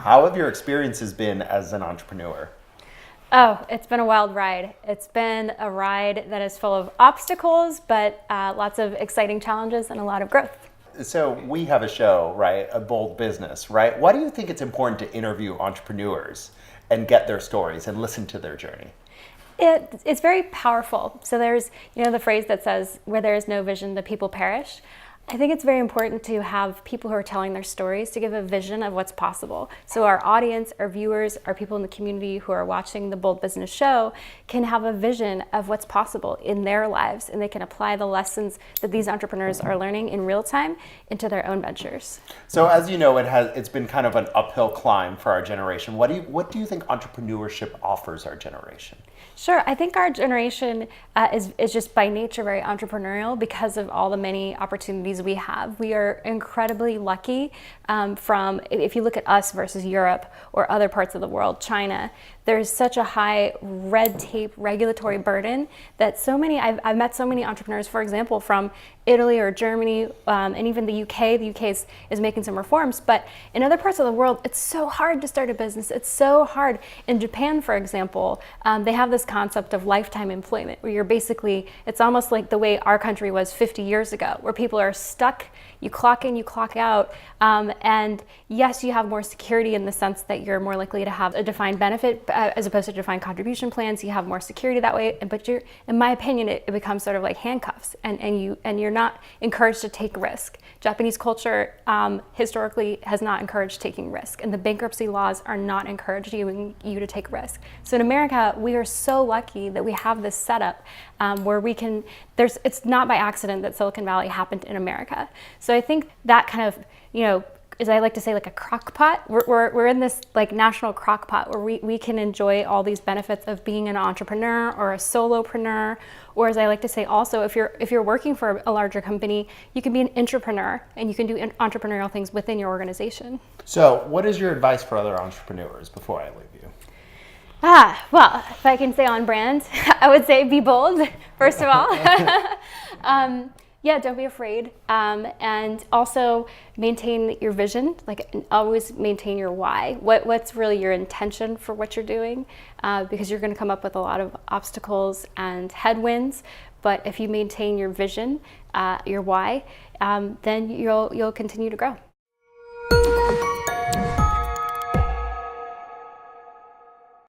How have your experiences been as an entrepreneur? Oh, it's been a wild ride. It's been a ride that is full of obstacles, but lots of exciting challenges and a lot of growth. So we have a show, right? A Bold Business, right? Why do you think it's important to interview entrepreneurs and get their stories and listen to their journey? It's very powerful. So there's, the phrase that says, where there is no vision, the people perish. I think it's very important to have people who are telling their stories to give a vision of what's possible. So our audience, our viewers, our people in the community who are watching the Bold Business show can have a vision of what's possible in their lives, and they can apply the lessons that these entrepreneurs are learning in real time into their own ventures. So as you know, it's been kind of an uphill climb for our generation. What do you think entrepreneurship offers our generation? Sure, I think our generation is just by nature very entrepreneurial because of all the many opportunities we have. We are incredibly lucky if you look at us versus Europe or other parts of the world, China, there's such a high red tape regulatory burden that I've met so many entrepreneurs, for example, from Italy or Germany and even the UK. The UK is making some reforms, but in other parts of the world, it's so hard to start a business. It's so hard. In Japan, for example, they have this concept of lifetime employment where it's almost like the way our country was 50 years ago, where people are stuck, you clock in, you clock out, and yes, you have more security in the sense that you're more likely to have a defined benefit as opposed to defined contribution plans. You have more security that way, but in my opinion, it becomes sort of like handcuffs, and you're not encouraged to take risk. Japanese culture historically has not encouraged taking risk, and the bankruptcy laws are not encouraging you to take risk. So in America, we are so lucky that we have this setup where it's not by accident that Silicon Valley happened in America. So I think that kind of, as I like to say, like a crock pot. We're in this like national crock pot where we can enjoy all these benefits of being an entrepreneur or a solopreneur, or as I like to say also, if you're working for a larger company, you can be an intrapreneur and you can do entrepreneurial things within your organization. So what is your advice for other entrepreneurs before I leave you? Well, if I can say on brand, I would say be bold, first of all. Yeah, don't be afraid. And also maintain your vision, like always maintain your why. What's really your intention for what you're doing? Because you're gonna come up with a lot of obstacles and headwinds, but if you maintain your vision, your why, then you'll continue to grow.